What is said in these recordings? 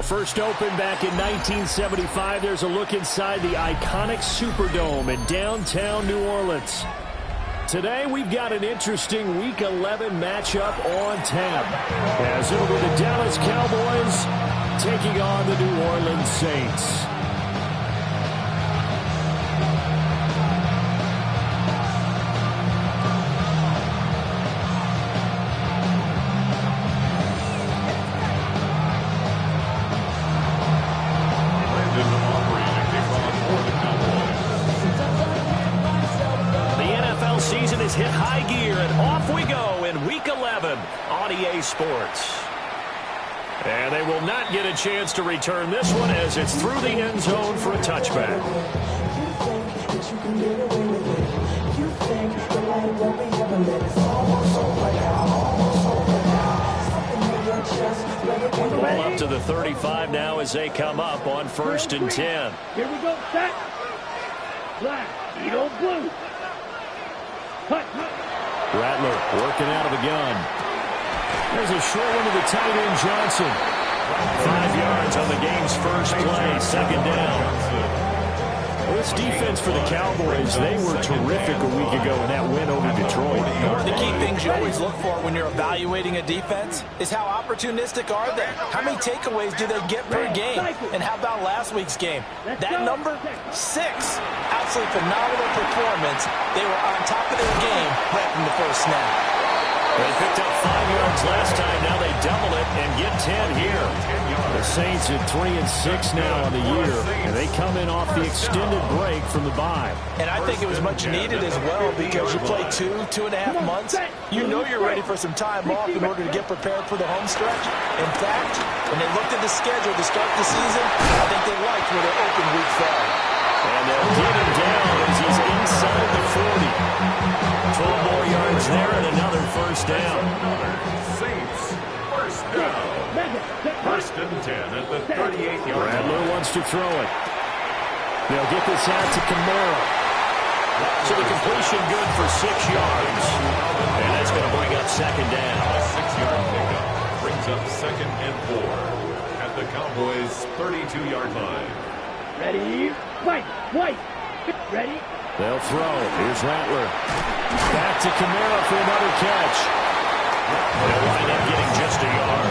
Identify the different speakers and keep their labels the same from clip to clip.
Speaker 1: First opened back in 1975. There's a look inside the iconic Superdome in downtown New Orleans. Today we've got an interesting Week 11 matchup on tap, as it'll be the Dallas Cowboys taking on the New Orleans Saints. Hit high gear, and off we go in Week 11 on EA Sports. And they will not get a chance to return this one as it's through the end zone for a touchback. Ball up to the 35 now as they come up on 1st and 10.
Speaker 2: Here we go, set. Black, Edo blue.
Speaker 1: Rattler working out of the gun. There's a short one to the tight end, Johnson. 5 yards on the game's first play, 2nd down. Well, this defense for the Cowboys, they were terrific a week ago in that win over Detroit.
Speaker 3: One of the key things you always look for when you're evaluating a defense is how opportunistic are they? How many takeaways do they get per game? And how about last week's game? That number, 6. Absolutely phenomenal performance. They were on top of their game right from the first snap.
Speaker 1: They picked up 5 yards last time. Now they double it and get 10 here. The Saints at 3-6 now on the year, and they come in off the extended break from the bye.
Speaker 3: And I think it was much needed as well because you play 2.5 months. You know you're ready for some time off in order to get prepared for the home stretch. In fact, when they looked at the schedule to start the season, I think they liked where their open week fell.
Speaker 1: And they'll get him down as he's inside the 40. 12 more yards there and another first down.
Speaker 4: Saints, first down. 1st and 10 at the 38-yard line.
Speaker 1: Rattler wants to throw it. They'll get this out to Kamara. So the completion good for 6 yards. And that's going to bring up 2nd down.
Speaker 4: A 6-yard pickup brings up 2nd and 4 at the Cowboys' 32-yard line.
Speaker 2: Ready? White. Ready?
Speaker 1: They'll throw. Here's Rattler. Back to Kamara for another catch. They'll wind up getting just a yard.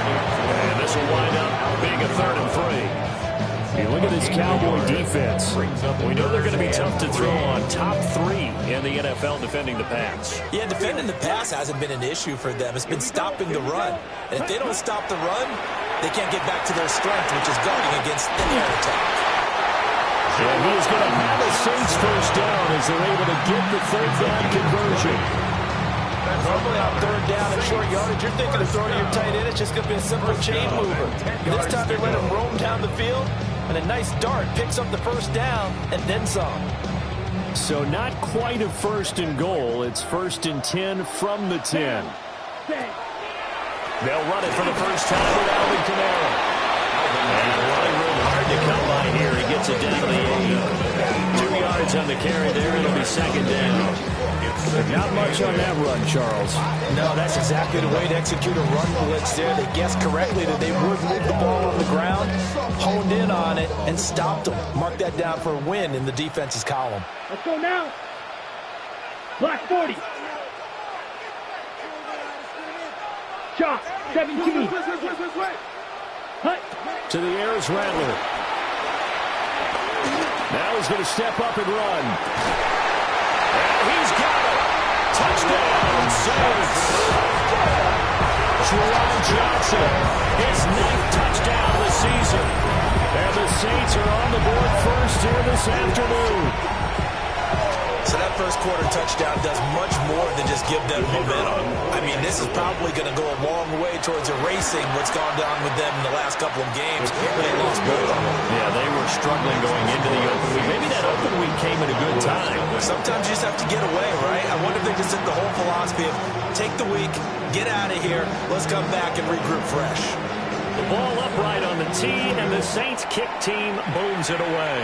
Speaker 1: And this will wind up being a 3rd and 3. You look at this Cowboy defense. We know they're going to be tough to throw on. Top 3 in the NFL defending the pass.
Speaker 3: Yeah, defending the pass hasn't been an issue for them. It's been stopping the run. And if they don't stop the run, they can't get back to their strength, which is guarding against the air attack.
Speaker 1: And he is going to have a Saints first down as they're able to get the 3rd down conversion.
Speaker 3: Normally on 3rd down and short yardage, you're thinking of throwing your tight end. It's just going to be a simple chain mover. This time they let him roam down the field, and a nice dart picks up the first down and then some.
Speaker 1: So not quite a 1st and goal. It's 1st and 10 from the 10. They'll run it for the first time with Alvin Kamara. And running room hard to come by here. He gets it down to the 8. 2 yards on the carry there. It'll be 2nd down. Not much on that run, Charles.
Speaker 3: No, that's exactly the way to execute a run blitz there. They guessed correctly that they would move the ball on the ground, honed in on it, and stopped them. Mark that down for a win in the defense's column.
Speaker 2: Let's go now. Black 40. Shot 17. Hut.
Speaker 1: To the air is Rattler. Now he's going to step up and run. And he's got it. Touchdown, Saints. Juwan Johnson, his 9th touchdown of the season. And the Saints are on the board first here this afternoon.
Speaker 3: So that first quarter touchdown does much more than just give them momentum. I mean, this is probably going to go a long way towards erasing what's gone down with them in the last couple of games when they lost both of them.
Speaker 1: Yeah, they were struggling going into the open week. Maybe that open week came at a good time.
Speaker 3: Sometimes you just have to get away, right? I wonder if they just took the whole philosophy of take the week, get out of here, let's come back and regroup fresh.
Speaker 1: The ball upright on the tee, and the Saints kick team booms it away.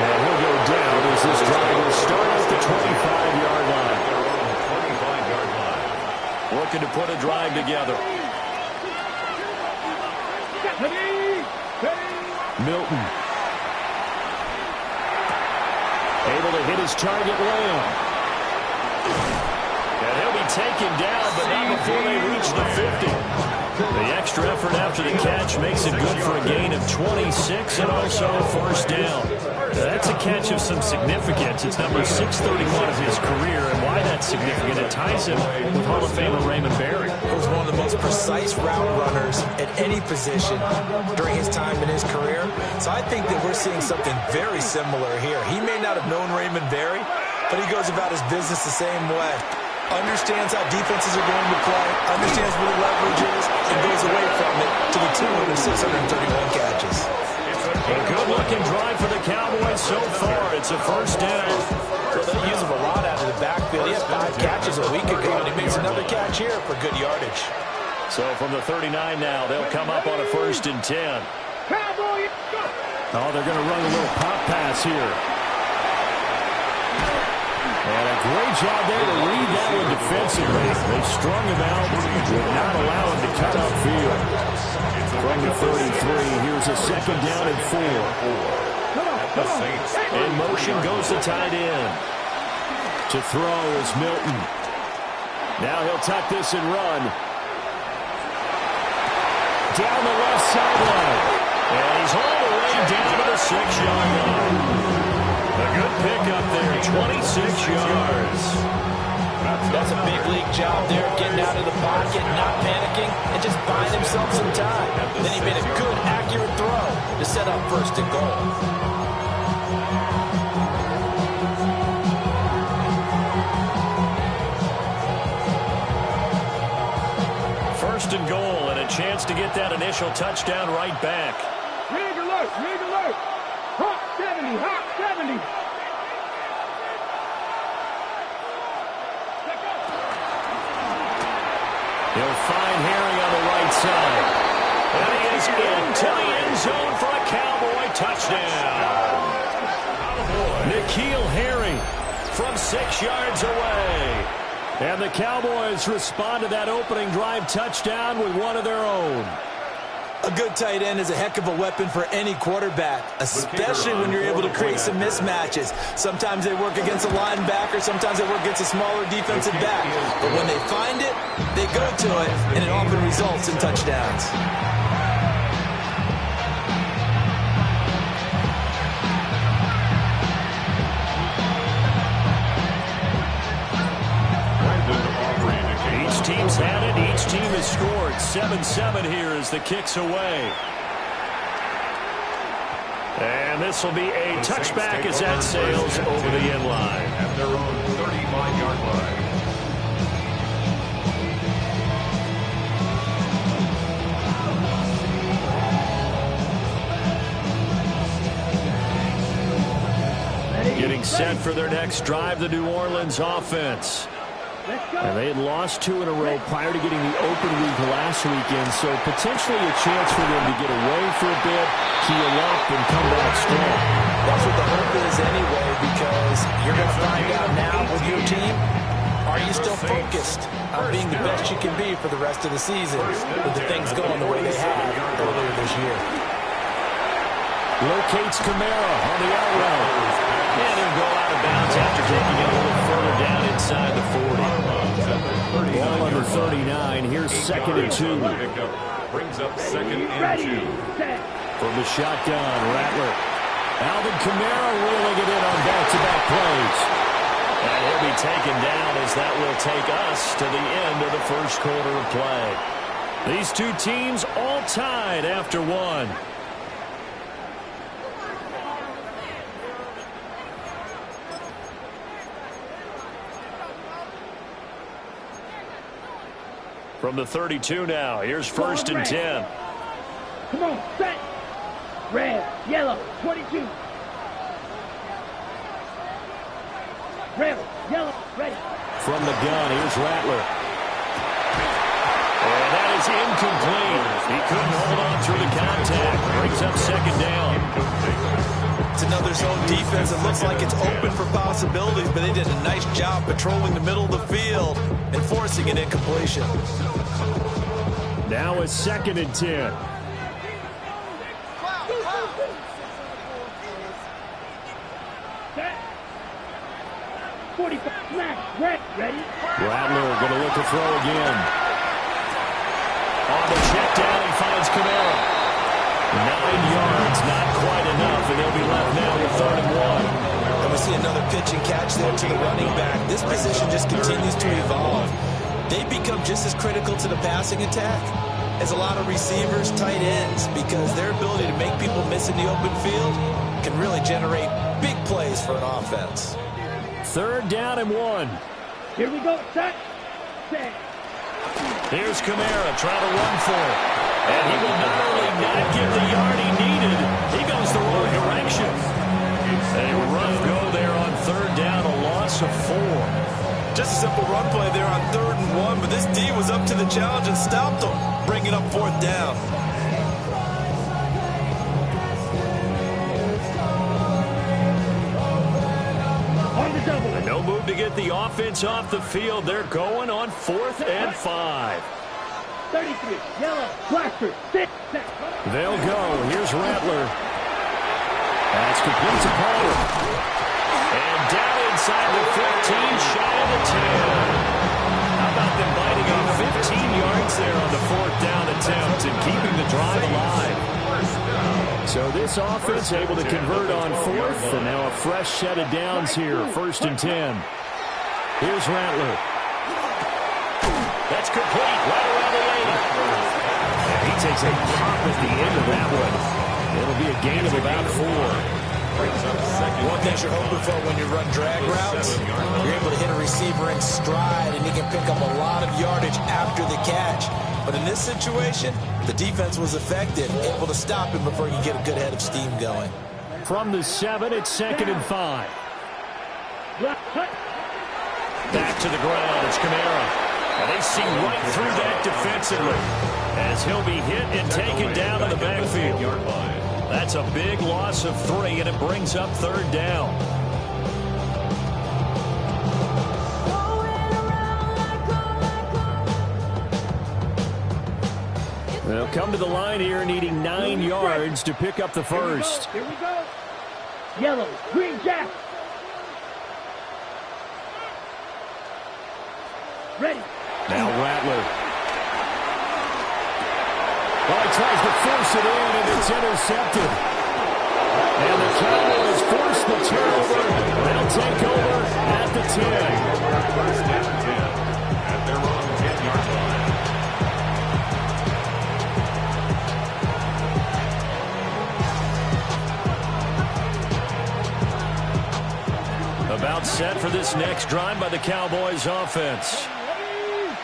Speaker 1: And he'll go down as this drive will start at the 25-yard line.
Speaker 4: 25-yard line.
Speaker 1: Looking to put a drive together. Milton. Able to hit his target Lamb. And he'll be taken down, but not before they reach the 50. The extra effort after the catch makes it good for a gain of 26 and also a first down. That's a catch of some significance. It's number 631 of his career, and why that's significant, it ties him with Hall of Famer Raymond Berry.
Speaker 3: He was one of the most precise route runners at any position during his time in his career. So I think that we're seeing something very similar here. He may not have known Raymond Berry, but he goes about his business the same way. Understands how defenses are going to play, understands where the leverage is, and goes away from it to the tune of 631 catches.
Speaker 1: A good-looking drive for the Cowboys so far. It's a first down.
Speaker 3: Well, they use him a lot out of the backfield. He had 5 catches a week ago, and he makes another catch here for good yardage.
Speaker 1: So from the 39 now, they'll come up on a 1st and 10. Oh, they're going to run a little pop pass here. And a great job there to read that one defensively. They strung him out, did not allow him to cut upfield. From the 33, here's a 2nd down and 4. In motion goes the tight end. To throw is Milton. Now he'll tuck this and run. Down the left sideline. And he's all the way down to the 6-yard line. A good pickup there, 26 yards.
Speaker 3: That's a big league job there, getting out of the pocket, not panicking, and just buying himself some time. Then he made a good, accurate throw to set up 1st and goal.
Speaker 1: First and goal, and a chance to get that initial touchdown right back.
Speaker 2: Rig alert, rig alert. Hawk 70, Hawk 70.
Speaker 1: He'll find Herring on the right side. And he is into the end zone for a Cowboy touchdown. N'Keal Harry from 6 yards away. And the Cowboys respond to that opening drive touchdown with one of their own.
Speaker 3: A good tight end is a heck of a weapon for any quarterback, especially when you're able to create some mismatches. Sometimes they work against a linebacker, sometimes they work against a smaller defensive back. But when they find it, they go to it, and it often results in touchdowns.
Speaker 1: Each team's had it. Each team has scored. 7-7 here as the kick's away. And this will be a touchback as that sails over the end line.
Speaker 4: At their own 35-yard line.
Speaker 1: Getting set for their next drive, the New Orleans offense. And they had lost 2 in a row prior to getting the open week last weekend, so potentially a chance for them to get away for a bit, heal up, and come back strong.
Speaker 3: That's what the hope is anyway, because you're going to find out now with your team, are you still focused on being the best you can be for the rest of the season with the things going the way they have earlier this year?
Speaker 1: Locates Kamara on the out route. And he'll go out of bounds after taking it a little further down inside the 40. Ball under 39. Here's 2nd and 2.
Speaker 4: Brings up 2nd and 2.
Speaker 1: From the shotgun, Rattler. Alvin Kamara reeling it in on back-to-back plays. And he'll be taken down as that will take us to the end of the first quarter of play. These two teams all tied after 1. From the 32 now, here's 1st and 10.
Speaker 2: Come on, set. Red, yellow, 22. Red, yellow, ready.
Speaker 1: From the gun, here's Rattler. And that is incomplete. He couldn't hold on through the contact. Brings up 2nd down.
Speaker 3: It's another zone defense. It looks like it's open for possibilities, but they did a nice job patrolling the middle of the field and forcing an incompletion.
Speaker 1: Now it's 2nd and 10.
Speaker 2: Set. 45 snap. Ready.
Speaker 1: Rattler going to look to throw again. On the check down, he finds Kamara. 9 yards, not quite enough, and they'll be left now with 3rd and 1.
Speaker 3: And we see another pitch and catch there to the running back. This position just continues to evolve. They become just as critical to the passing attack as a lot of receivers, tight ends, because their ability to make people miss in the open field can really generate big plays for an offense.
Speaker 1: 3rd down and 1.
Speaker 2: Here we go. Set.
Speaker 1: Here's Kamara trying to run for it. And he will not only not get the yard he needed, he goes the wrong direction. A rough go there on 3rd down, a loss of 4.
Speaker 3: Just a simple run play there on 3rd and 1, but this D was up to the challenge and stopped him, bringing up 4th down.
Speaker 1: No move to get the offense off the field. They're going on 4th and 5.
Speaker 2: 33, yellow, blaster, sit.
Speaker 1: They'll go. Here's Rattler. That's complete to Pollard. And down inside the 15, shy of the 10. How about them biting off 15 yards there on the 4th down attempt and keeping the drive alive? So this offense able to convert on 4th, and now a fresh set of downs here, 1st and 10. Here's Rattler. That's complete, right around the 80. And he takes a pop at the end of that one. It'll be a gain of about 4.
Speaker 3: One thing you're hoping for when you run drag routes, you're able to hit a receiver in stride, and he can pick up a lot of yardage after the catch. But in this situation, the defense was effective, able to stop him before he could get a good head of steam going.
Speaker 1: From the 7, it's 2nd and 5. Back to the ground, it's Kamara. And they see right through that defensively as he'll be hit and taken down in the backfield. That's a big loss of 3, and it brings up 3rd down. They'll come to the line here needing 9 yards to pick up the first.
Speaker 2: Here we go. Yellow, green jack. Ready.
Speaker 1: Now Rattler. Well, he tries to force it in, and it's intercepted. And the Cowboys force the turnover. They'll take over at the 10.
Speaker 4: 1st and 10 at their own 10-yard line.
Speaker 1: About set for this next drive by the Cowboys offense.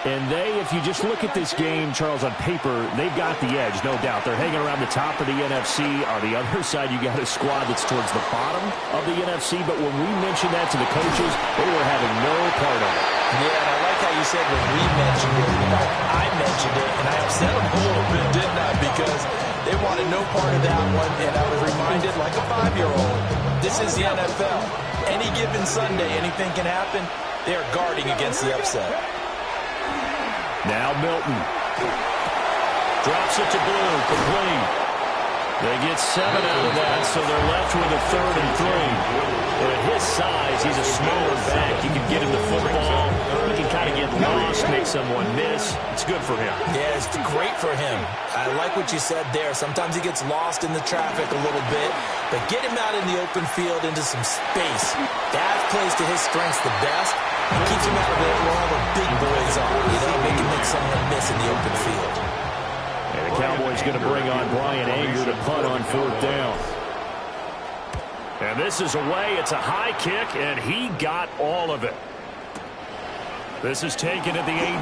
Speaker 1: And if you just look at this game, Charles, on paper, they've got the edge, no doubt. They're hanging around the top of the NFC. On the other side, you got a squad that's towards the bottom of the NFC. But when we mentioned that to the coaches, they were having no part of it.
Speaker 3: Yeah, and I like how you said when we mentioned it. In fact, I mentioned it, and I upset them a little bit, didn't I? Because they wanted no part of that one, and I was reminded like a 5-year-old. This is the NFL. Any given Sunday, anything can happen. They are guarding against the upset.
Speaker 1: Now Milton. Drops it to Blue, complete. They get 7 out of that, so they're left with a 3rd and 3. And at his size, he's a smaller back. He can get him the football. He can kind of get lost, make someone miss. It's good for him.
Speaker 3: Yeah, it's great for him. I like what you said there. Sometimes he gets lost in the traffic a little bit, but get him out in the open field into some space. That plays to his strengths the best. It keeps him out of it where all the big boys are. You know, they can make someone miss in the open field.
Speaker 1: And the Cowboys going to bring on Brian Anger to punt on 4th down. And this is away. It's a high kick, and he got all of it. This is taken at the 18.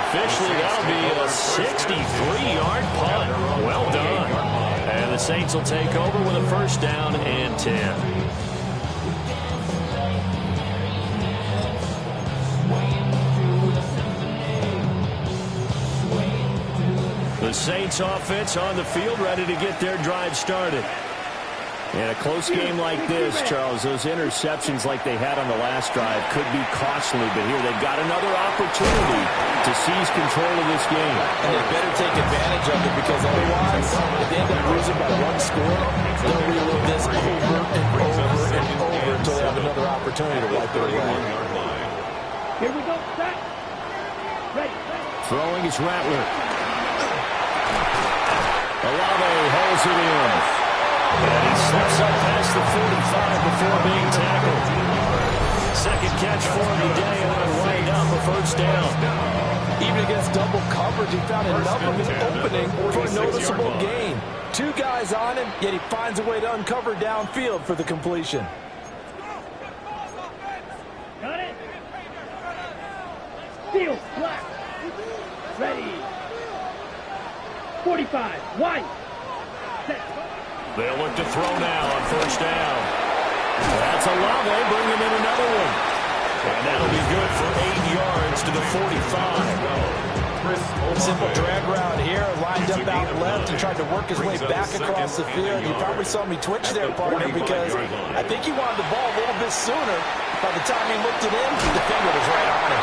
Speaker 1: Officially, that'll be a 63-yard punt. Well done. And the Saints will take over with a 1st down and 10. The Saints offense on the field, ready to get their drive started. In a close game like this, Charles, those interceptions like they had on the last drive could be costly, but here they've got another opportunity to seize control of this game.
Speaker 3: And they better take advantage of it, because otherwise, if they end up losing by one score, they'll relive this over and over and over until they have another opportunity to wipe it away.
Speaker 2: Here we go. Set. Ready.
Speaker 1: Throwing is Rattler. Olave holds it in. And he slips up past the 45 before being tackled. Second catch for him today, and it'll wind up a first down.
Speaker 3: Even against double coverage, he found enough of an opening for a noticeable gain. Two guys on him, yet he finds a way to uncover downfield for the completion.
Speaker 2: Got it. Field. Black. Ready. 45. Wide. Set.
Speaker 1: They'll look to throw now on first down. That's Olave bringing in another one. And that'll be good for 8 yards to the 45.
Speaker 3: Simple drag route here, lined up out left and tried to work his way back across the field. You probably saw me twitch there, partner, because I think he wanted the ball a little bit sooner. By the time he looked it in, the defender was right on him.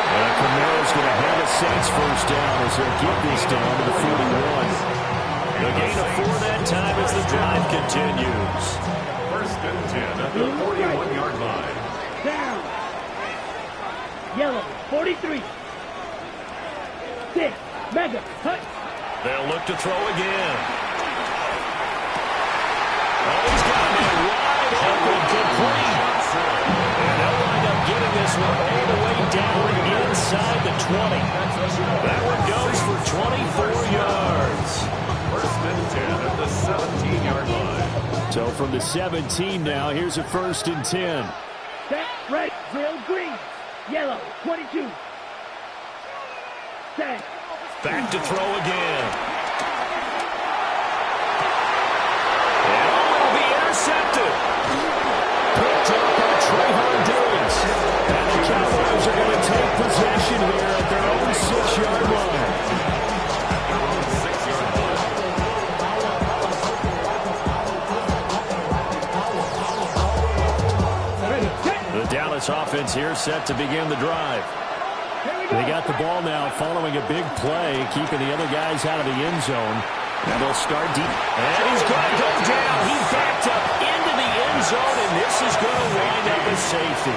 Speaker 1: And Camaro's going to have a Saints first down as they'll get this down to the 41. The gain of 4 that time as the drive continues.
Speaker 4: First and 10 at the 41-yard line.
Speaker 2: Down. Yellow. 43. 6. Mega. Cut.
Speaker 1: They'll look to throw again. Oh, he's got it wide open, complete. And they'll wind up getting this one all the way down inside the 20. That one goes for 24 yards.
Speaker 4: First and 10 at the 17-yard line.
Speaker 1: So from the 17 now, here's a first and 10.
Speaker 2: Set. Red. Drill. Green. Yellow. 22. Set.
Speaker 1: Back to throw again. And will be intercepted. Picked up by Trayvon Diggs. And the Cowboys are going to take possession here at their own 6-yard line. The Dallas offense here set to begin the drive. They got the ball now following a big play, keeping the other guys out of the end zone. And they'll start deep. And he's going to go down. He backed up into the end zone, and this is going to wind up a safety.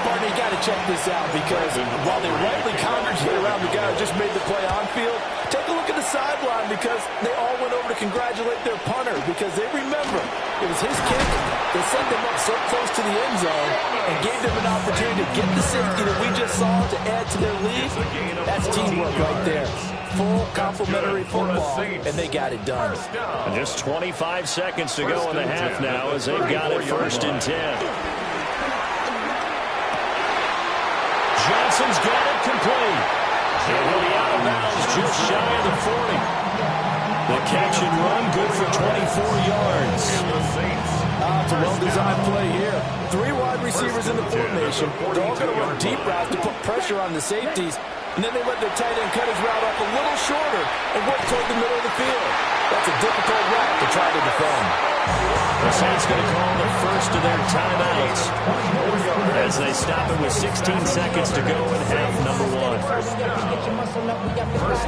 Speaker 3: Partner, you got to check this out, because while they rightly congregate around the guy who just made the play on field, take a look at the sideline, because they all went over to congratulate their punter, because they remember it was his kick that sent them up so close to the end zone and gave them an opportunity to get the safety that we just saw to add to their lead. That's teamwork right there. Full complimentary football, and they got it done.
Speaker 1: And just 25 seconds to go in the half now as they've got it first and 10. Johnson's got it complete. It will be out of bounds just shy of the 40. The catch and run good for 24 yards.
Speaker 3: It's a well-designed play here. 3 wide receivers in the formation. They're all going to run deep routes to put pressure on the safeties. And then they let their tight end cut his route up a little shorter and work toward the middle of the field. That's a difficult route to try to defend.
Speaker 1: The Saints going to call the first of their timeouts as they stop it with 16 seconds to go in half number 1.
Speaker 4: First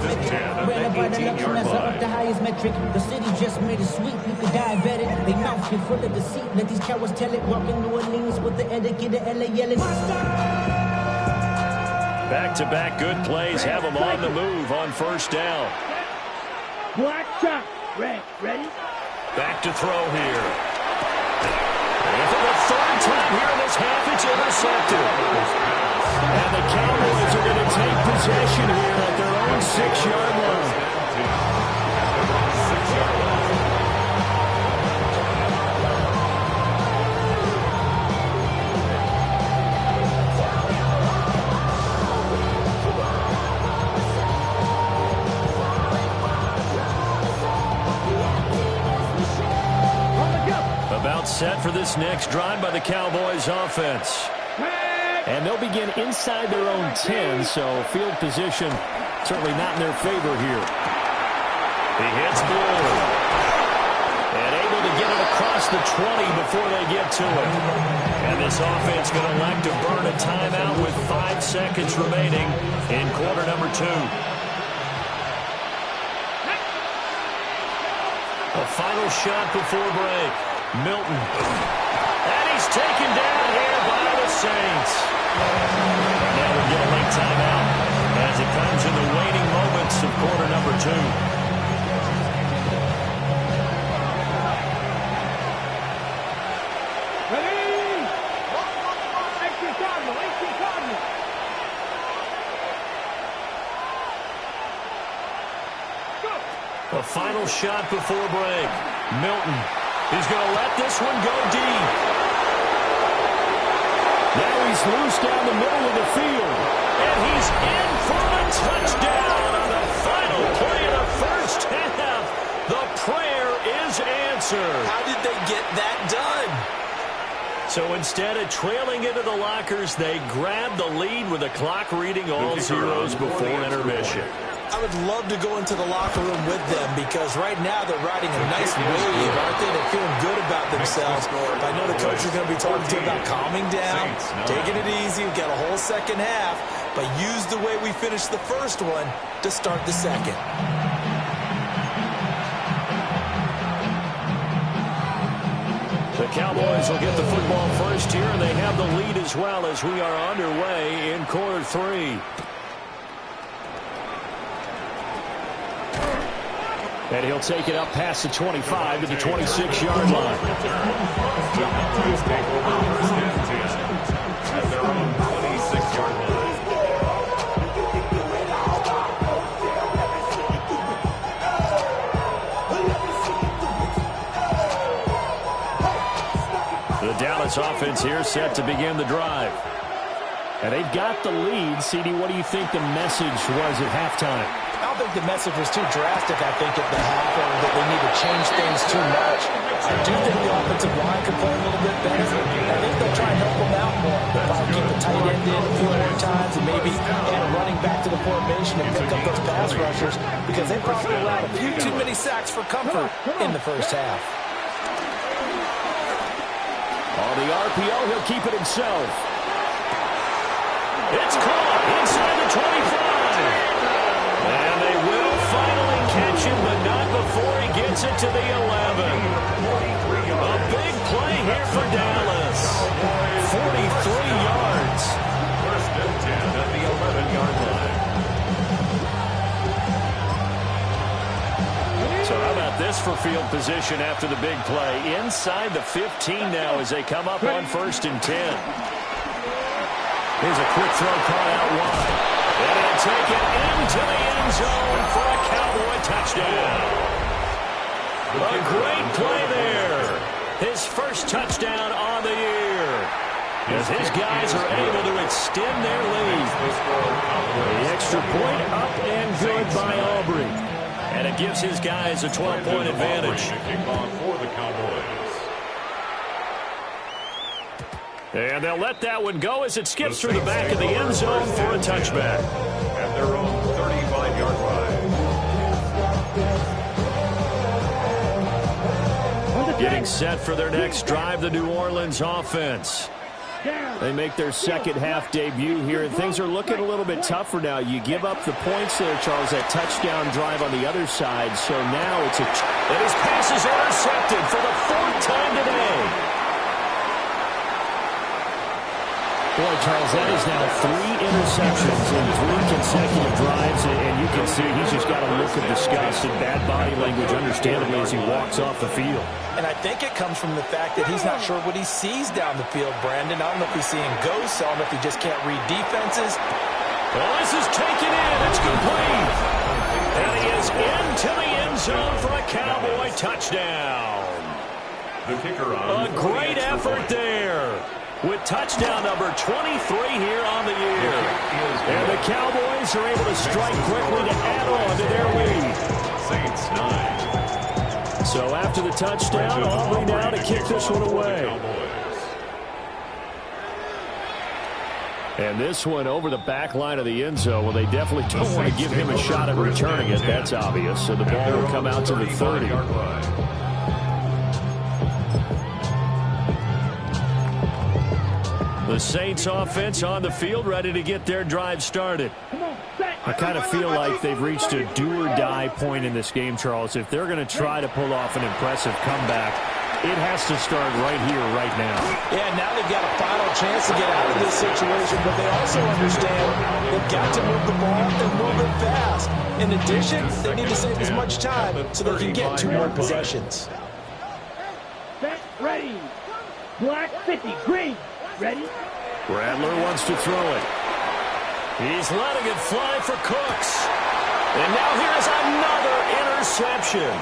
Speaker 4: and 10 at the 18-yard line.
Speaker 5: The highest metric. The city just made it sweet. You could dive at it. They mouth get full of deceit. Let these cowards tell it. Walking New Orleans with the etiquette of LA yelling.
Speaker 1: Back-to-back good plays have them on the move on first down.
Speaker 2: Black shot. Red. Ready?
Speaker 1: Back to throw here. And for the third time here in this half, it's intercepted. And the Cowboys are going to take possession here at their own 6-yard line. About set for this next drive by the Cowboys offense. And they'll begin inside their own 10, so field position certainly not in their favor here. He hits Blue. And able to get it across the 20 before they get to it. And this offense going to elect to burn a timeout with 5 seconds remaining in quarter number 2. A final shot before break. Milton. And he's taken down here by the Saints. Now we'll get a late timeout as it comes in the waning moments of quarter number 2. A final shot before break. Milton. He's going to let this one go deep. Now he's loose down the middle of the field. And he's in for a touchdown on the final play of the first half. The prayer is answered.
Speaker 3: How did they get that done?
Speaker 1: So instead of trailing into the lockers, they grab the lead with the clock reading all zeros before intermission.
Speaker 3: I would love to go into the locker room with them because right now they're riding a nice wave, aren't they? They're feeling good about themselves. I know the coach is going to be talking to them about calming down, taking it easy. We've got a whole second half, but use the way we finished the first one to start the second.
Speaker 1: The Cowboys will get the football first here, and they have the lead as well as we are underway in quarter 3. And he'll take it up past the 25 to the 26-yard line.
Speaker 4: At their own 26-yard line.
Speaker 1: The Dallas offense here set to begin the drive. And they've got the lead. CD, what do you think the message was at halftime?
Speaker 3: I don't think the message was too drastic, I think, at the half, or that they need to change things too much. I do think the offensive line could play a little bit better. I think they'll try and help them out more. They'll probably keep the tight end in a few more times and maybe add a running back to the formation and pick up those pass rushers because they probably allowed a few too many sacks for comfort in the first half.
Speaker 1: On the RPO, he'll keep it himself. It's caught inside the 25. And they will finally catch him, but not before he gets it to the 11. A big play here for Dallas. 43 yards.
Speaker 4: First and 10 at the 11-yard line.
Speaker 1: So how about this for field position after the big play? Inside the 15 now as they come up on 1st and 10. Here's a quick throw caught out wide. And he'll take it into the end zone for a Cowboy touchdown. A great play there. His first touchdown on the year. As his guys are able to extend their lead. The extra point up and good by Aubrey. And it gives his guys a 12-point advantage.
Speaker 4: For the Cowboys.
Speaker 1: And they'll let that one go as it skips through the back of the end zone for a touchback.
Speaker 4: At their own 35-yard line.
Speaker 1: Getting set for their next drive, the New Orleans offense. They make their second half debut here, and things are looking a little bit tougher now. You give up the points there, Charles, that touchdown drive on the other side. So now it's and his pass is intercepted for the 4th time today. Boy, Charles, that is now 3 interceptions in 3 consecutive drives, and you can see he's just got a look of disgust and bad body language, understandably, as he walks off the field.
Speaker 3: And I think it comes from the fact that he's not sure what he sees down the field, Brandon. I don't know if he's seeing ghosts. I don't know if he just can't read defenses.
Speaker 1: Well, this is taken in. It's complete. And he is into the end zone for a Cowboy touchdown.
Speaker 4: The kicker on
Speaker 1: a great effort there. With touchdown number 23 here on the year. And the Cowboys are able to strike quickly to add on to their lead.
Speaker 4: Saints 9.
Speaker 1: So after the touchdown, Aubrey now to kick this one away. And this one over the back line of the end zone. Well, they definitely don't want to give him a shot at returning it. That's obvious. So the ball will come out to the 30. The Saints offense on the field, ready to get their drive started.
Speaker 2: Come on, set.
Speaker 1: I kind of feel like they've reached a do-or-die point in this game, Charles. If they're going to try to pull off an impressive comeback, it has to start right here, right now.
Speaker 3: Yeah, now they've got a final chance to get out of this situation, but they also understand they've got to move the ball and move it fast. In addition, they need to save as much time so they can get 2 more possessions.
Speaker 2: Set, ready. Black 50, green, ready.
Speaker 1: Rattler wants to throw it. He's letting it fly for Cooks. And now here's another interception.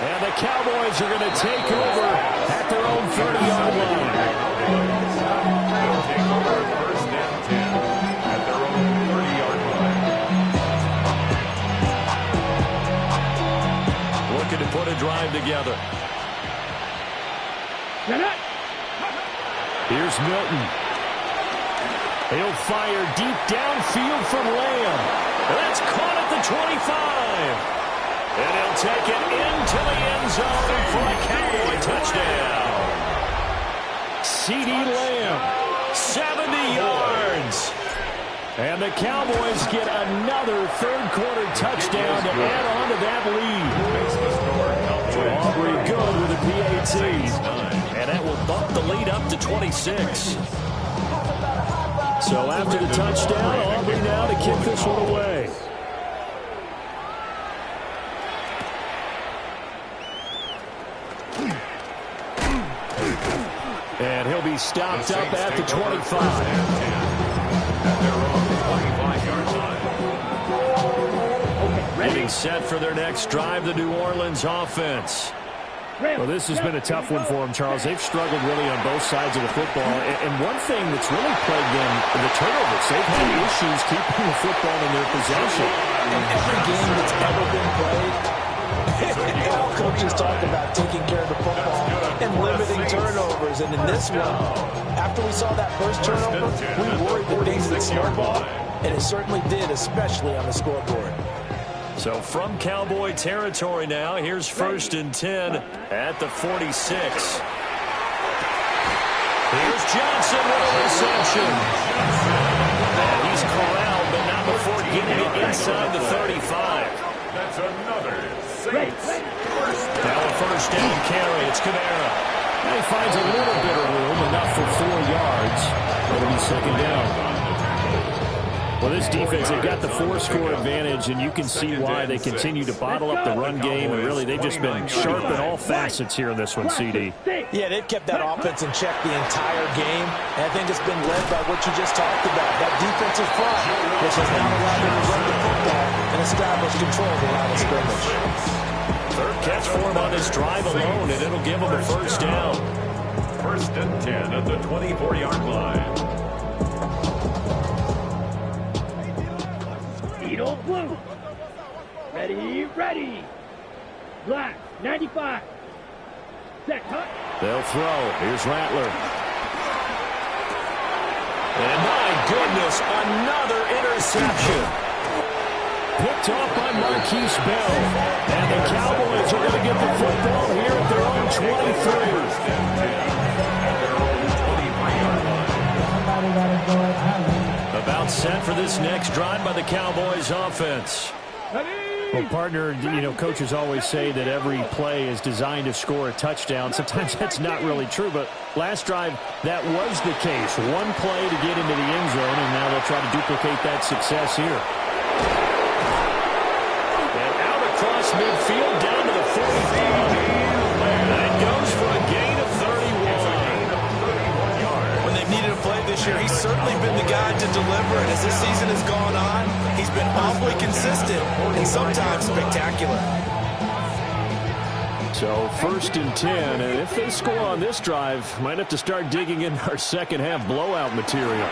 Speaker 1: And the Cowboys are going to take over at their own 30-yard line.
Speaker 4: They'll take over first and 10 at their own 30-yard line.
Speaker 1: Looking to put a drive together. Here's Milton. He'll fire deep downfield from Lamb. That's caught at the 25. And he'll take it into the end zone for a Cowboy touchdown. CeeDee Lamb, 70 yards. And the Cowboys get another third-quarter touchdown to add on to that lead. Aubrey good with a PAT. And that will bump the lead up to 26. So after the touchdown, Aubrey now to kick this one away. And he'll be stopped up at the 25. Getting set for their next drive, the New Orleans offense. Well, this has been a tough one for them, Charles. They've struggled really on both sides of the football. And one thing that's really plagued them, the turnovers. They've had issues keeping the football in their possession.
Speaker 3: In every game that's ever been played, all coaches talk about taking care of the football and limiting turnovers. And in this one, after we saw that first turnover, we worried that things would snowball. And it certainly did, especially on the scoreboard.
Speaker 1: So from Cowboy territory now, here's first and 10 at the 46. Here's Johnson with a reception. And he's corralled, but not before getting it inside the 35.
Speaker 4: That's another Saints.
Speaker 1: Now a first down carry. It's Kamara. Now he finds a little bit of room, enough for 4 yards. It'll be second down. Well, this defense, they've got the 4-score advantage, and you can see why they continue to bottle up the run game, and really they've just been sharp in all facets here in this one, CD.
Speaker 3: Yeah, they've kept that offense in check the entire game, and I think it's been led by what you just talked about, that defensive front, which has now allowed them to run the football and establish control of the line of scrimmage.
Speaker 1: Third catch for him on this drive alone, and it'll give him a first down.
Speaker 4: First and 10 at the 24-yard line.
Speaker 2: Beetle blue. Ready, ready. Black, 95. Set, cut.
Speaker 1: They'll throw. Here's Rattler. And my goodness, another interception. Picked off by Marquise Bell. And the Cowboys are going to get the football here at their own 23. About set for this next drive by the Cowboys offense. Well, partner, coaches always say that every play is designed to score a touchdown. Sometimes that's not really true, but last drive, that was the case. One play to get into the end zone, and now they'll try to duplicate that success here. And out across midfield, down to the 45. That goes for a gain of 31.
Speaker 3: When they've needed a play this year, he's certainly been the guy to deliver, and as this season has gone on, he's been awfully consistent and sometimes spectacular.
Speaker 1: So first and 10, and if they score on this drive, might have to start digging in our second half blowout material.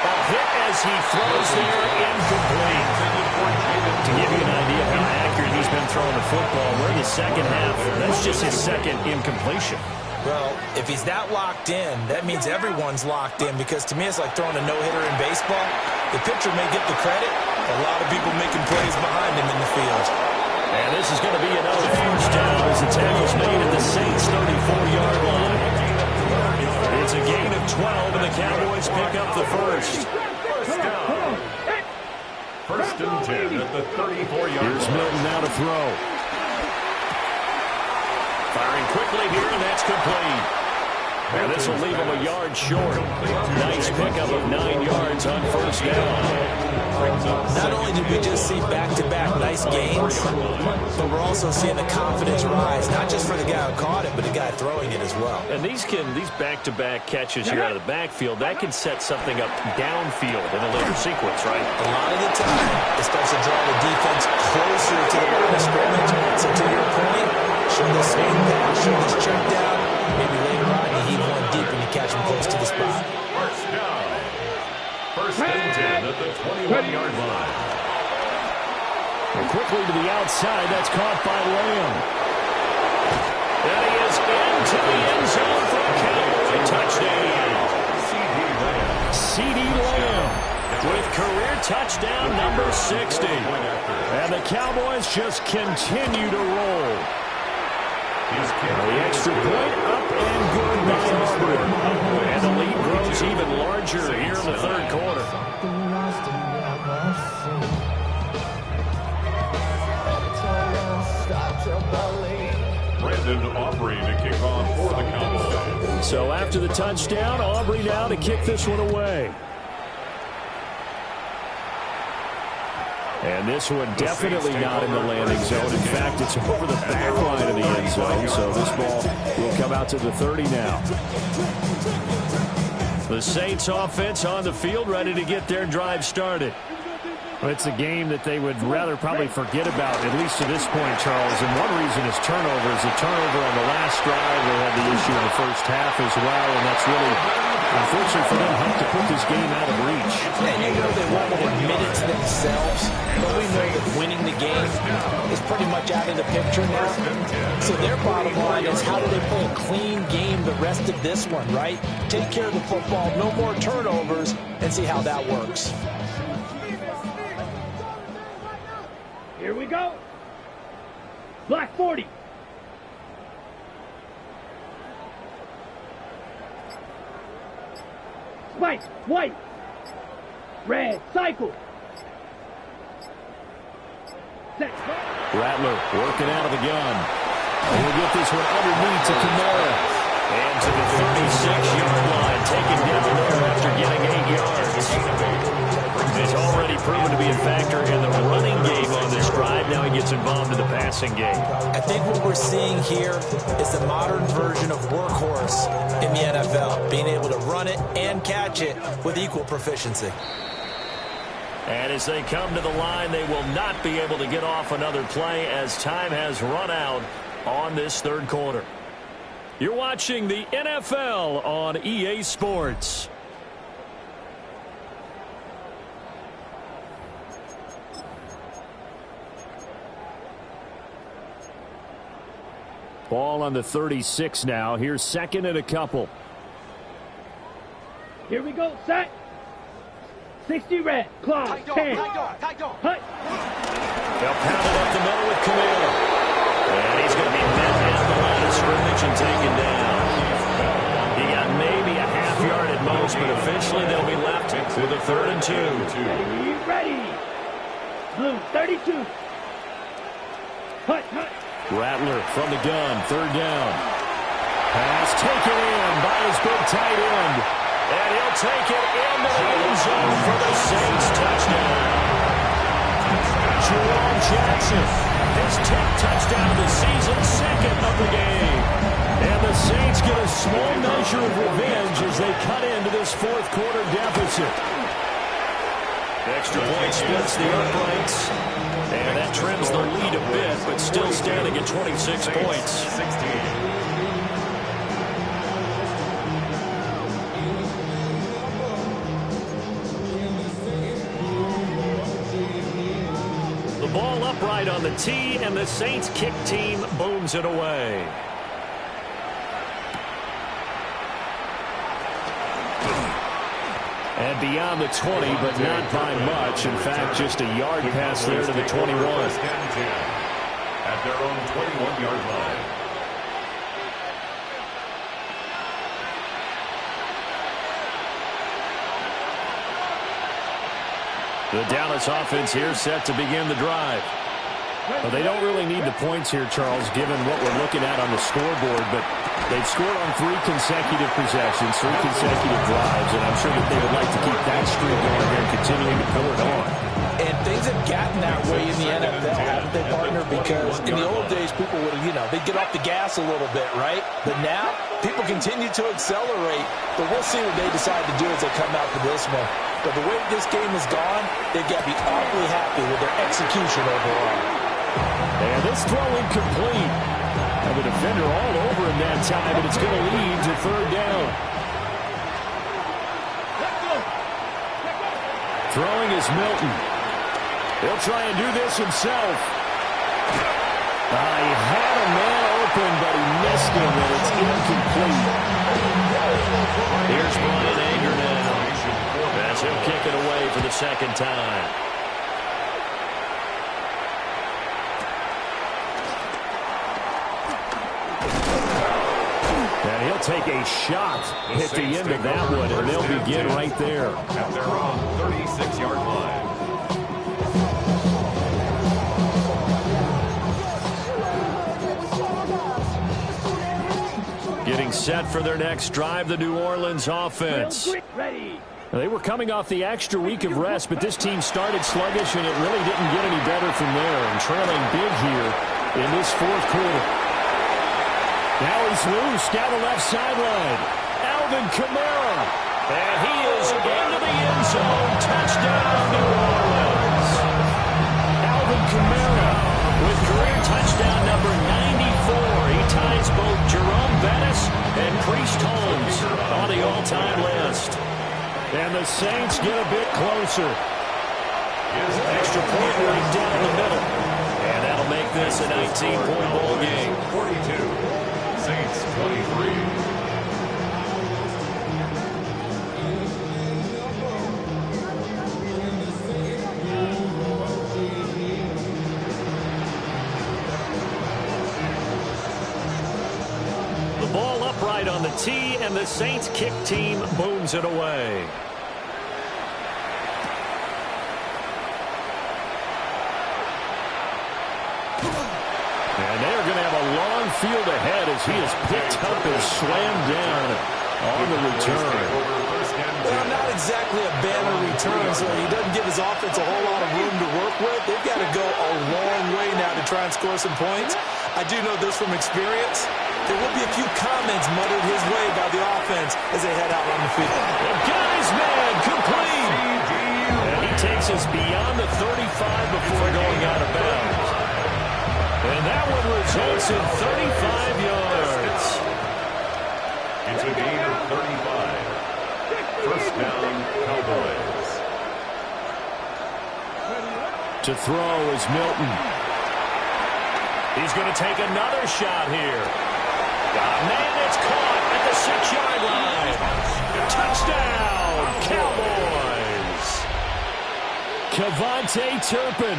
Speaker 1: A hit as he throws there, incomplete. To give you an idea of how accurate he's been throwing the football, we're in the second half. That's just his second incompletion.
Speaker 3: Well, if he's that locked in, that means everyone's locked in, because to me it's like throwing a no-hitter in baseball. The pitcher may get the credit, a lot of people making plays behind him in the field.
Speaker 1: And this is going to be another first down as the tackle's made at the Saints' 34-yard line. It's a gain of 12, and the Cowboys pick up the first.
Speaker 4: First down. First and 10 at the 34-yard line.
Speaker 1: Here's Milton now to throw. Firing quickly here, and that's complete. And this will leave him a yard short. Nice pickup of 9 yards on first down.
Speaker 3: Not only did we just see back-to-back nice gains, but we're also seeing the confidence rise, not just for the guy who caught it, but the guy throwing it as well.
Speaker 1: And these back-to-back catches here out of the backfield, that can set something up downfield in a later sequence, right?
Speaker 3: A lot of the time, it starts to draw the defense closer to the line of scrimmage. So to your point, show this swing pass, show this check down. Maybe later on you heave one deep and you catch him close to the spot.
Speaker 4: First down. First and 10 at the 21-yard line.
Speaker 1: And quickly to the outside, that's caught by Lamb. And he is into the end zone for a Cowboy touchdown. C.D. Lamb with career touchdown number 60. And the Cowboys just continue to roll. The extra point up and good by Auburn. And the lead grows even larger here in the third quarter.
Speaker 4: Brandon Aubrey to kick off for the Cowboys.
Speaker 1: So after the touchdown, Aubrey now to kick this one away. And this one definitely not in the landing zone. In fact, it's over the back line of the end zone. So this ball will come out to the 30 now. The Saints offense on the field, ready to get their drive started. Well, it's a game that they would rather probably forget about, at least to this point, Charles. And one reason is turnovers. A turnover on the last drive. They had the issue in the first half as well. And that's really, unfortunately for them, helped to put this game out of reach.
Speaker 3: And you know they won't admit it to themselves, but we know that winning the game is pretty much out of the picture now. So their bottom line is, how do they play a clean game the rest of this one, right? Take care of the football, no more turnovers, and see how that works.
Speaker 2: Here we go. Black 40. Spike, white. Red, cycle. Set.
Speaker 1: Rattler working out of the gun. And we'll get this one underneath to Kamara. And to the 36-yard line, taken down there after getting 8 yards. He's already proven to be a factor in the running game on this drive. Now he gets involved in the passing game.
Speaker 3: I think what we're seeing here is the modern version of workhorse in the NFL, being able to run it and catch it with equal proficiency.
Speaker 1: And as they come to the line, they will not be able to get off another play as time has run out on this third quarter. You're watching the NFL on EA Sports. Ball on the 36 now. Here's second and a couple.
Speaker 2: Here we go. Set. 60 red. Claw. 10. Hut.
Speaker 1: They'll pound it up the middle with Camille. And he's going to be met at the line of scrimmage and taken down. He got maybe a half yard at most, but officially they'll be left with a 3rd and 2.
Speaker 2: Be ready. Blue 32. Hut.
Speaker 1: Rattler from the gun, 3rd down. Pass taken in by his big tight end. And he'll take it into the end zone for the Saints touchdown. Jerome Jackson, his 10th touchdown of the season, 2nd of the game. And the Saints get a small measure of revenge as they cut into this 4th quarter deficit. Extra point splits the uprights. And that trims the lead a bit, but still standing at 26 points. The ball upright on the tee, and the Saints kick team booms it away. And beyond the 20, but not by much. In fact, just a yard pass there to the 21.
Speaker 4: At their own 21-yard line.
Speaker 1: The Dallas offense here set to begin the drive. Well, they don't really need the points here, Charles, given what we're looking at on the scoreboard, but they've scored on 3 consecutive possessions, 3 consecutive drives, and I'm sure that they would like to keep that streak going here and continuing to pull it on.
Speaker 3: And things have gotten that way in the NFL, haven't they, partner? Because in the old days, people would, they'd get off the gas a little bit, right? But now, people continue to accelerate. But we'll see what they decide to do as they come out for this one. But the way this game has gone, they've got to be awfully happy with their execution overall.
Speaker 1: And this throw incomplete. And the defender all over him that time, and it's going to lead to 3rd down. Throwing is Milton. He'll try and do this himself. He had a man open, but he missed him, and it's incomplete. Here's Brian Anger now. As he'll kick it away for the 2nd time. And he'll take a shot at the end of that one, and they'll begin right there.
Speaker 4: At their own 36-yard line.
Speaker 1: Getting set for their next drive, the New Orleans offense. They were coming off the extra week of rest, but this team started sluggish, and it really didn't get any better from there, and trailing big here in this 4th quarter. Now he's loose down the left sideline. Alvin Kamara. And he is into the end zone. Touchdown, New Orleans. Alvin Kamara with career touchdown number 94. He ties both Jerome Bettis and Priest Holmes on the all-time list. And the Saints get a bit closer. Extra point right down the middle. And that'll make this a 19-point ball game.
Speaker 4: 42. Saints 23.
Speaker 1: The ball upright on the tee, and the Saints kick team booms it away. And they're going to have a long field ahead as he is picked up and slammed down on the return.
Speaker 3: Well, not exactly a banner return, so he doesn't give his offense a whole lot of room to work with. They've got to go a long way now to try and score some points. I do know this from experience. There will be a few comments muttered his way by the offense as they head out on the field.
Speaker 1: The guy's man, complete. And he takes us beyond the 35 before going out of bounds. And that one results in 35 yards.
Speaker 4: It's a gain of 35. First down, Cowboys.
Speaker 1: To throw is Milton. He's going to take another shot here. Man, it's caught at the 6-yard line. Touchdown, Cowboys. Kevontae Turpin.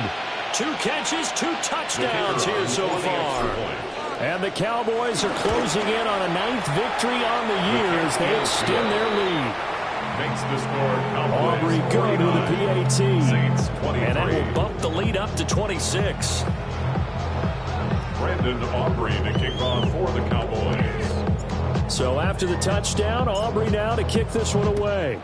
Speaker 1: 2 catches, 2 touchdowns here so far. And the Cowboys are closing in on a 9th victory on the year as they extend their lead.
Speaker 4: Makes the score Cowboys
Speaker 1: Aubrey go to the PAT.
Speaker 4: Saints 23.
Speaker 1: And that will bump the lead up to 26.
Speaker 4: Brandon Aubrey to kick off for the Cowboys.
Speaker 1: So after the touchdown, Aubrey now to kick this one away.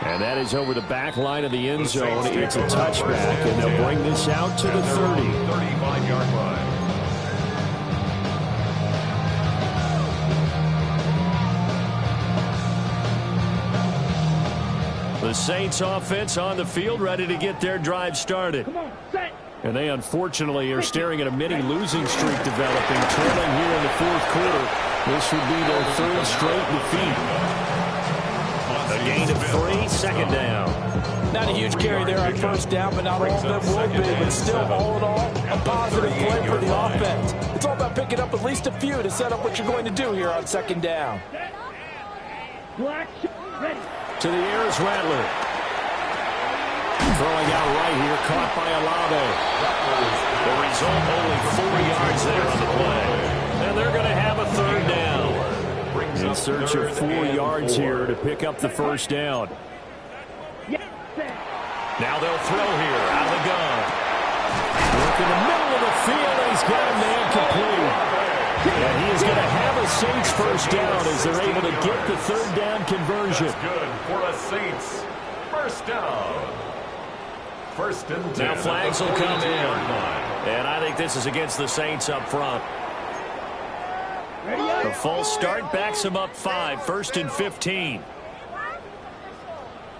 Speaker 1: And that is over the back line of the end zone. It's a touchback, and they'll bring this out to the 30.
Speaker 4: 35-yard line.
Speaker 1: The Saints offense on the field, ready to get their drive started.
Speaker 2: Come on, set.
Speaker 1: And they unfortunately are staring at a mini losing streak developing, trailing here in the 4th quarter. This would be their 3rd straight defeat. A gain of 3, 2nd down.
Speaker 3: Not a huge carry there on 1st down, but not all of them will be. But still, all in all, a positive play for the offense. It's all about picking up at least a few to set up what you're going to do here on 2nd down.
Speaker 2: Black, ready.
Speaker 1: To the air is Rattler. Throwing out right here, caught by Olave. The result, only 4 yards there on the play. And they're going to have a 3rd down. In search of 4 yards here to pick up the first down. Now they'll throw here out of the gun. Look in the middle of the field. He's got a man complete. And he is going to have a Saints first down as they're able to get the third down conversion.
Speaker 4: That's good for a Saints first down. First and 10.
Speaker 1: Now flags will come in. And I think this is against the Saints up front. The false start backs him up 5. First and 15.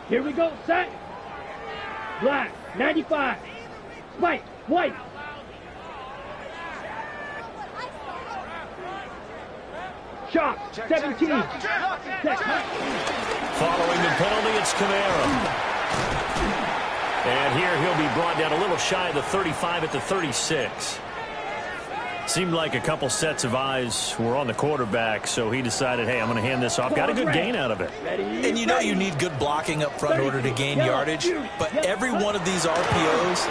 Speaker 2: Here we go, set. Black, 95. Spike, white. Shot, 17. Set.
Speaker 1: Following the penalty, it's Camara. And here he'll be brought down a little shy of the 35 at the 36. Seemed like a couple sets of eyes were on the quarterback, so he decided, hey, I'm going to hand this off. Got a good gain out of it.
Speaker 3: And you know you need good blocking up front in order to gain yardage, but every one of these RPOs,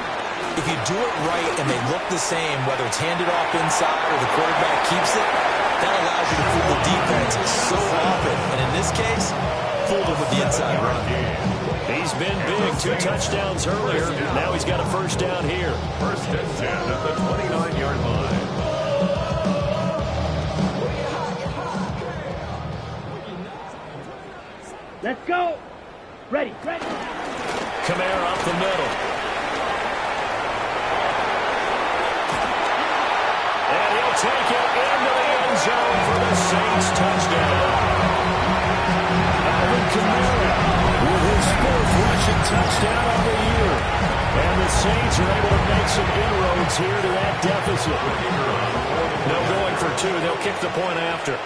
Speaker 3: if you do it right and they look the same, whether it's handed off inside or the quarterback keeps it, that allows you to fool the defense so often. And in this case, fooled him with the inside run.
Speaker 1: He's been big. 2 touchdowns earlier. Now he's got a first down here.
Speaker 4: First and 10 at the 29-yard line.
Speaker 2: Let's go. Ready.
Speaker 1: Camara up the middle. And he'll take it into the end zone for the Saints touchdown. Alvin Kamara with his 4th rushing touchdown of the year. And the Saints are able to make some inroads here to that deficit. No going for 2. They'll kick the point after.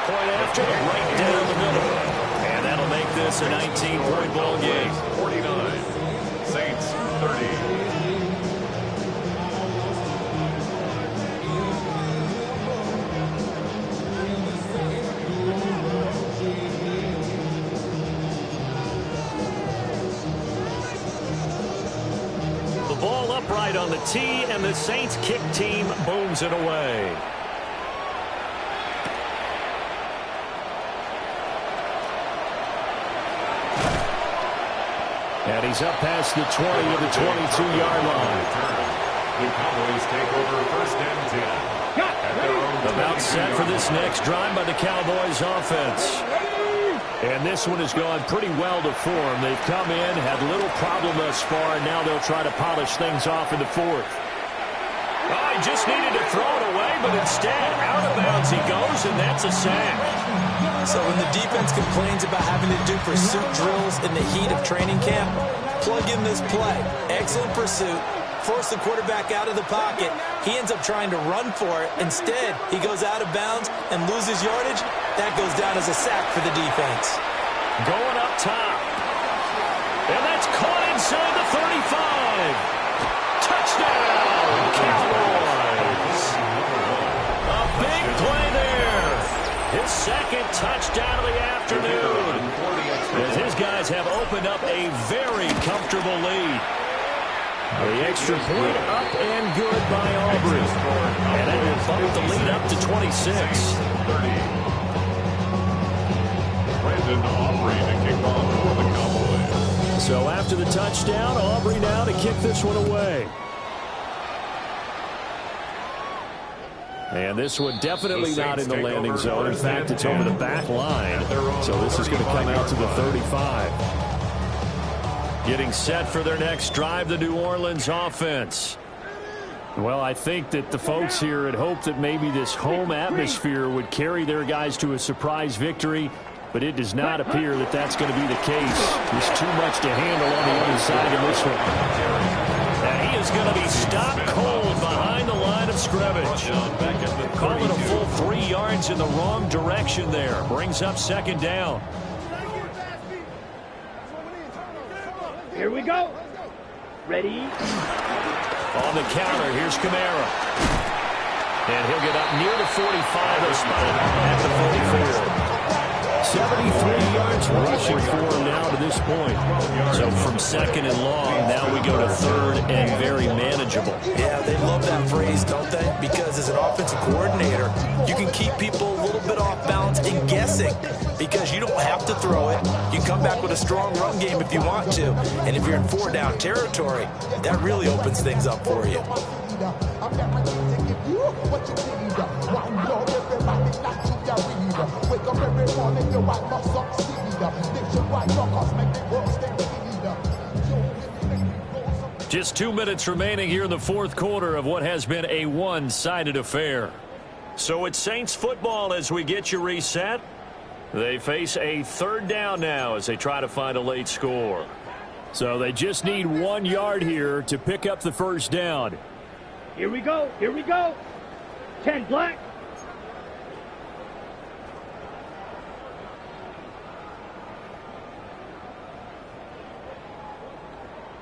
Speaker 1: Point after, right down the middle. And that'll make this a 19-point ball game.
Speaker 4: 49. Saints 30.
Speaker 1: Ball upright on the tee, and the Saints kick team booms it away. And he's up past the 20 to the 22-yard line.
Speaker 4: The Cowboys take over first and 10.
Speaker 1: About set for this next drive by the Cowboys offense. And this one has gone pretty well to form. They've come in, had little problem thus far, and now they'll try to polish things off in the 4th. Oh, he just needed to throw it away, but instead, out of bounds he goes, and that's a sack.
Speaker 3: So when the defense complains about having to do pursuit drills in the heat of training camp, plug in this play. Excellent pursuit. Force the quarterback out of the pocket. He ends up trying to run for it. Instead, he goes out of bounds and loses yardage. That goes down as a sack for the defense.
Speaker 1: Going up top. And that's caught inside the 35. Touchdown, Cowboys. A big play there. His 2nd touchdown of the afternoon. As his guys have opened up a very comfortable lead. The extra point up and good by Aubrey. And that will bump the lead up to 26.
Speaker 4: Brandon Aubrey to kick off for the Cowboys.
Speaker 1: So after the touchdown, Aubrey now to kick this one away. And this one definitely not in the landing zone. In fact, it's over the back line. So this is going to come out to the 35. Getting set for their next drive, the New Orleans offense. Well, I think that the folks here had hoped that maybe this home atmosphere would carry their guys to a surprise victory, but it does not appear that that's going to be the case. There's too much to handle on the other side of this one. And he is going to be stopped cold behind the line of scrimmage. Call it a full 3 yards in the wrong direction there. Brings up 2nd down.
Speaker 2: Here we go. Ready.
Speaker 1: On the counter, here's Camara. And he'll get up near the 45, a spot at the 44. 73 yards rushing for him now to this point. So from second and long. Now we go to third and very manageable.
Speaker 3: Yeah, they love that phrase, don't they? Because as an offensive coordinator, you can keep people a little bit off balance and guessing because you don't have to throw it. You can come back with a strong run game if you want to. And if you're in 4-down territory, that really opens things up for you.
Speaker 1: Just 2 minutes remaining here in the fourth quarter of what has been a one-sided affair. So it's Saints football as we get you reset. They face a third down now as they try to find a late score. So they just need 1 yard here to pick up the first down.
Speaker 2: Here we go. Here we go. 10 black.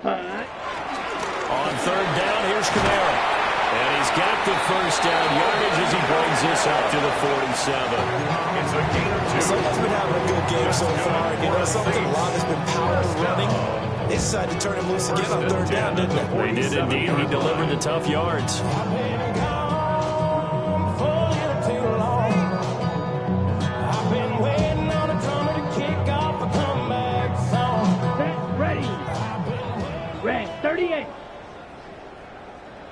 Speaker 1: On third down, here's Camara. And he's got the first down yardage as he brings this up to the 47.
Speaker 4: It's a gain of 2.
Speaker 3: Someone's been having a good game so far. You know something? A lot has been power running. They decided to turn him loose again on third down, didn't they?
Speaker 1: They did indeed. He delivered the tough yards.
Speaker 2: Red 38.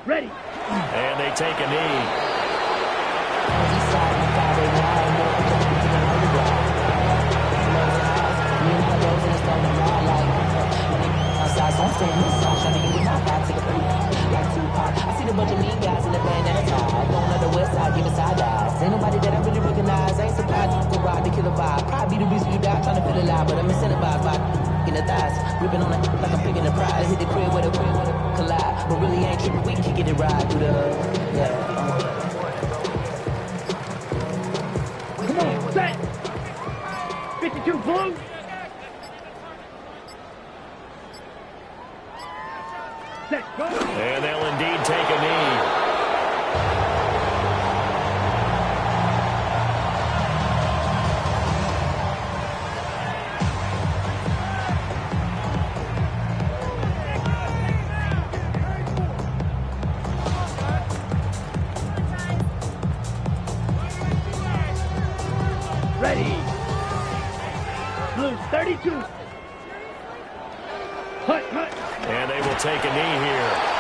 Speaker 2: Ready.
Speaker 1: And they take a knee.
Speaker 6: I see the bunch of mean guys in the band that's high. Going on the west side, giving side eyes. Ain't nobody that I really recognize. I ain't surprised you go ride the killer vibe. Probably be the reason you die trying to feel alive, but I'm incentivized by in the thighs. Ripping on it like I'm picking the prize. Hit the crib with a collide. But really ain't tripping. We can get it right through the
Speaker 2: Come on, set. 52 blue. Set, go.
Speaker 1: And they'll indeed take a knee.
Speaker 2: Ready. Blue 32. Hut, hut.
Speaker 1: And they will take a knee here.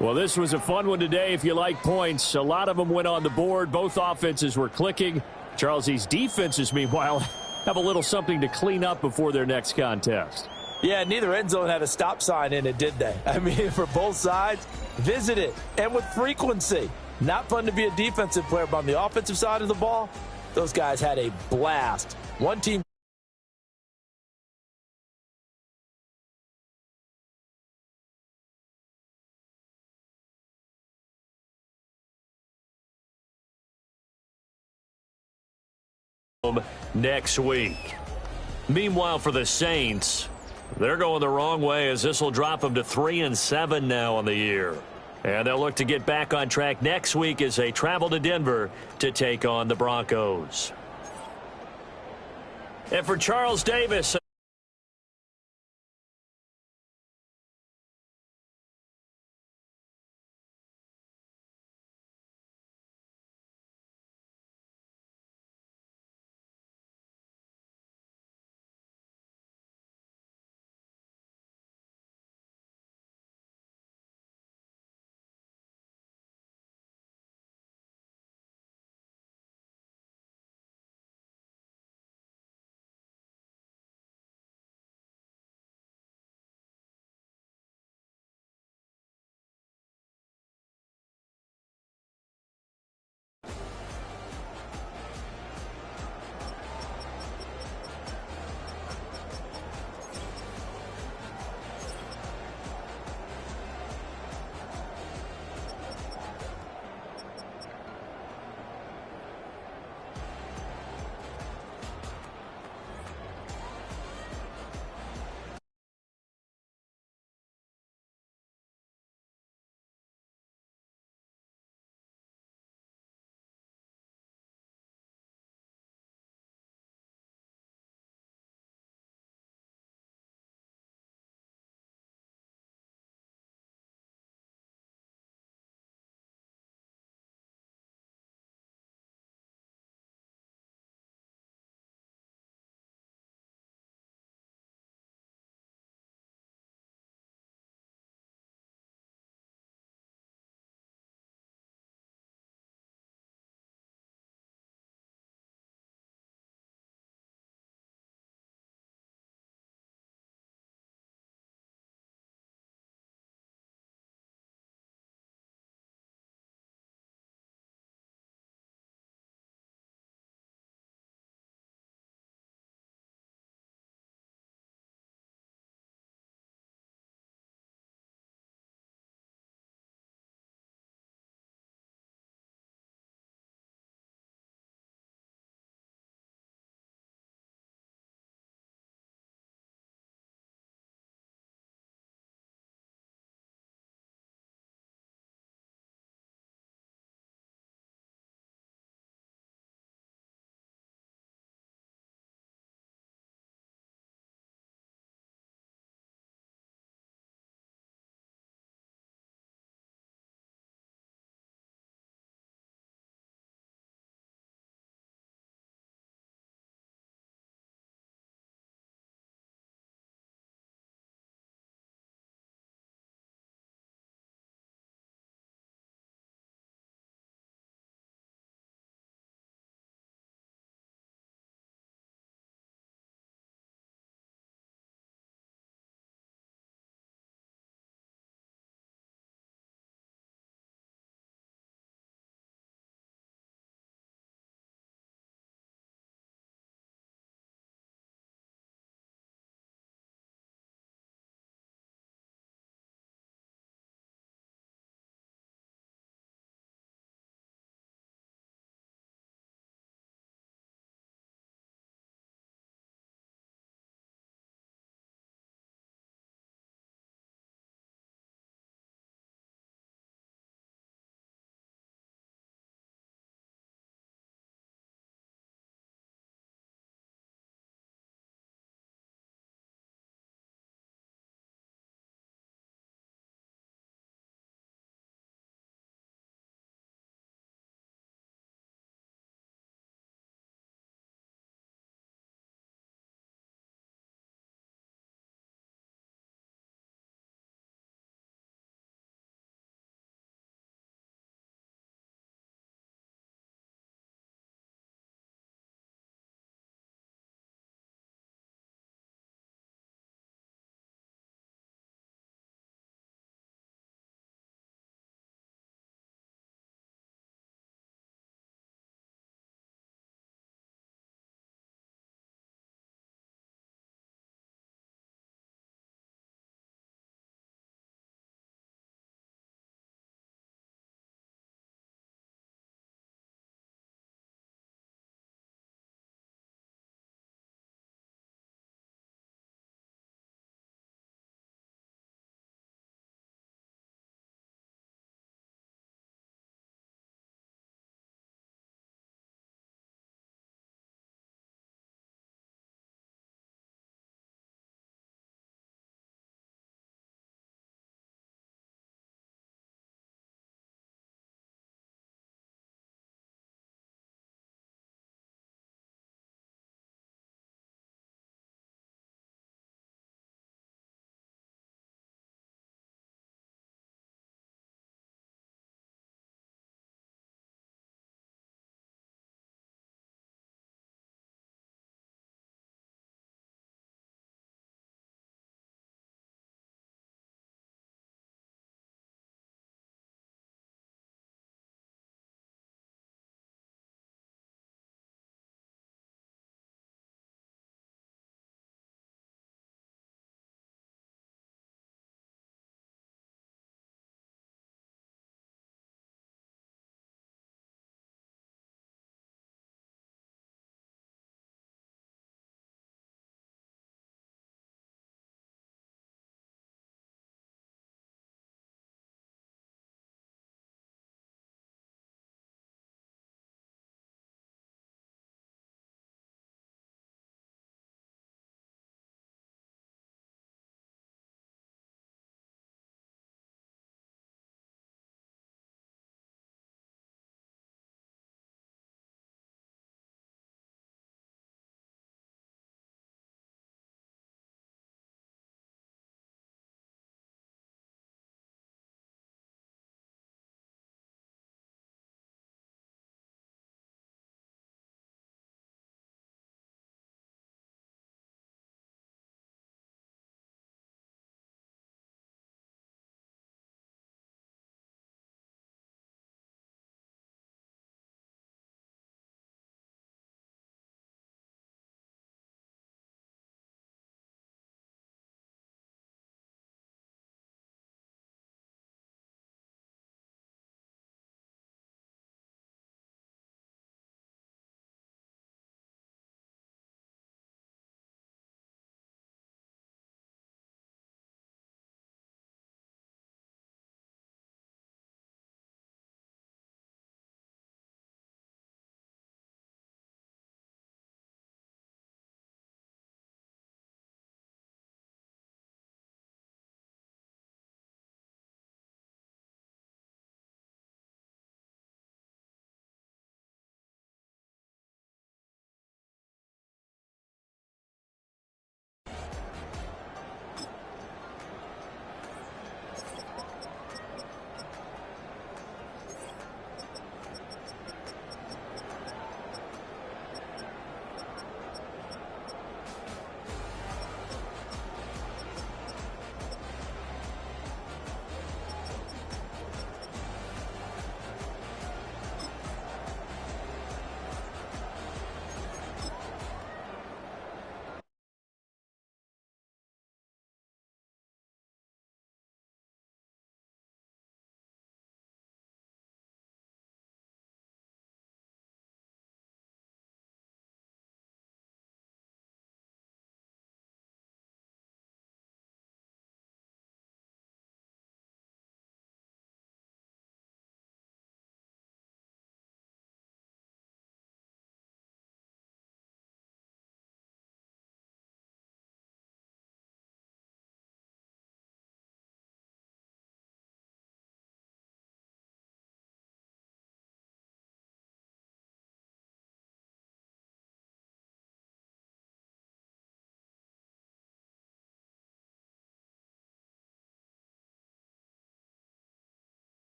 Speaker 1: Well, this was a fun one today if you like points. A lot of them went on the board. Both offenses were clicking. Charles, these defenses, meanwhile, have a little something to clean up before their next contest.
Speaker 3: Yeah, neither end zone had a stop sign in it, did they? I mean, for both sides, visit it, and with frequency. Not fun to be a defensive player, but on the offensive side of the ball, those guys had a blast. One team
Speaker 1: next week. Meanwhile, for the Saints, they're going the wrong way as this will drop them to 3-7 now on the year. And they'll look to get back on track next week as they travel to Denver to take on the Broncos. And for Charles Davis.